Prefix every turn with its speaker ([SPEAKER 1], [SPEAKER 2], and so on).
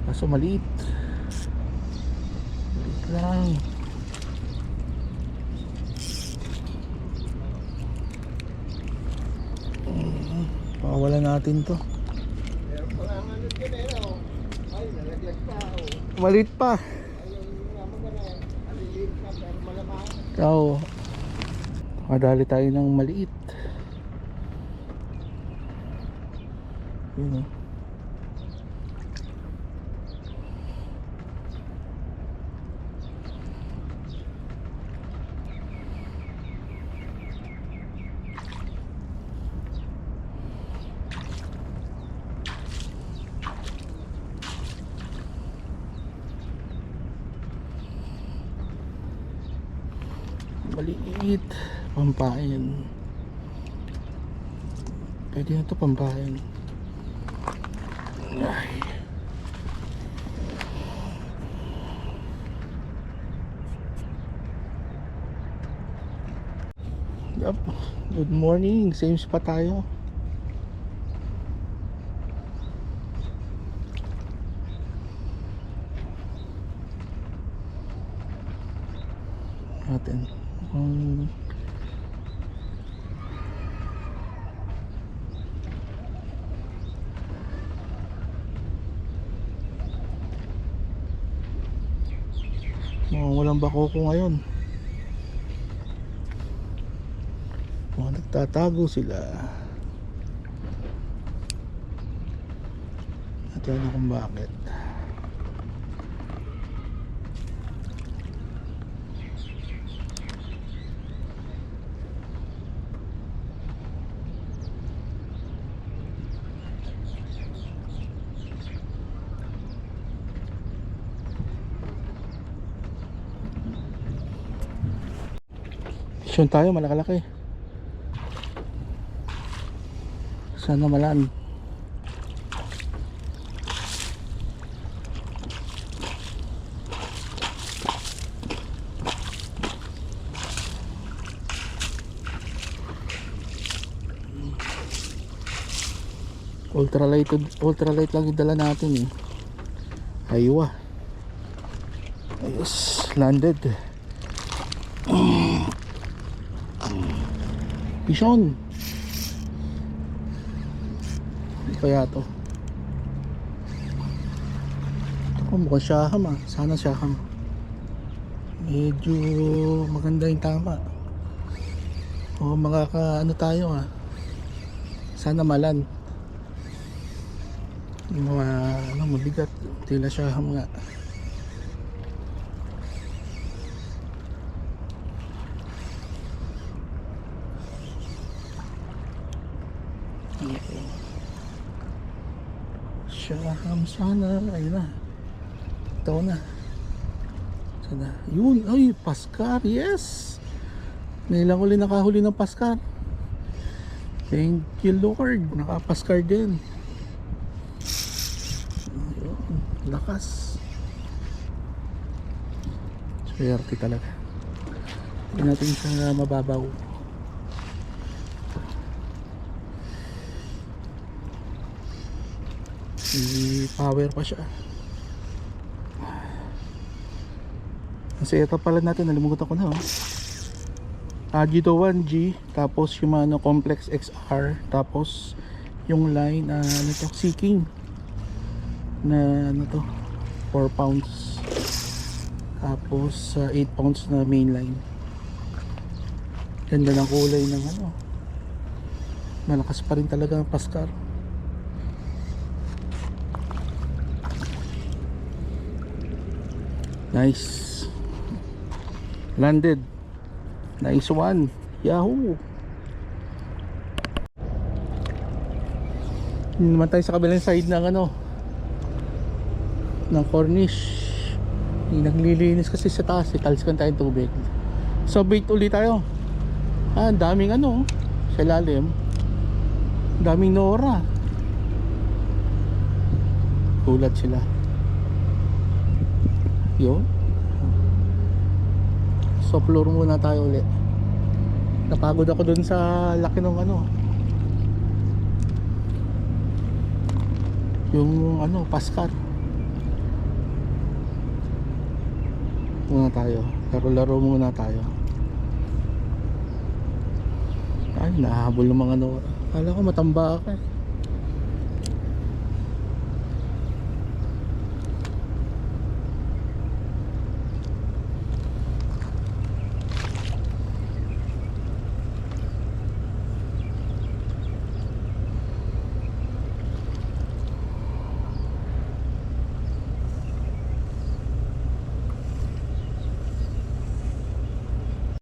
[SPEAKER 1] Kaso maliit. Maliit lang. Pakawalan natin to.
[SPEAKER 2] Meron pa nga ano dyan eh, no? Ay, nalaglag pa, oh.
[SPEAKER 1] Maliit pa.
[SPEAKER 2] Ayun nga magana, aliliit na, pero malamang.
[SPEAKER 1] Oo. Makadali tayo ng maliit. Yun, oh. Maliit, pampain. Pwede na ito pampain. Ay. Yup. Good morning, same spot tayo. Natin walang bako ko ngayon. Nagtatago sila. At yan kung bakit. Mission tayo, malakalaki. Sana malaan. Ultralight lang yung dala natin eh. Aywa. Ayos, landed. Pishon. Ano kaya to? Ito mukhang syaham ah. Sana syaham. Medyo maganda yung tama. O mga ano tayo ah. Sana malan. Yung mga ano, mabigat. Tila syaham nga. Syaham sana. Ayun na. Ito na. Sana. Yun. Ay, Paskar. Yes. Nilang uli nakahuli ng Paskar. Thank you Lord. Naka-Paskar din. Ayun. Lakas. Swerte talaga. Hindi natin siya mababaw. I-power pa siya. Kasi ito pala natin, nalimutan ko na oh. Agito 1G, tapos yung ano, Complex XR, tapos yung line ano to, Seeking na ano to, 4 pounds, tapos 8 pounds na mainline. Ganda ng kulay ng ano, malakas pa rin talaga ang Paskar. Nice. Landed. Nice one. Yahoo. Hindi naman tayo sa kabilang side ng ano, ng corniche. Naglilinis kasi sa taas, italsikan tayong tubig. So bait ulit tayo. Ang daming ano sa lalim. Daming nora. Gulat sila. Yun. So floor muna tayo ulit. Napagod ako dun sa laki ng ano, yung ano, Paskar. muna tayo. Laro-laro muna tayo. Ay, nahabol ng mga Nora. Kala ko matamba ka eh.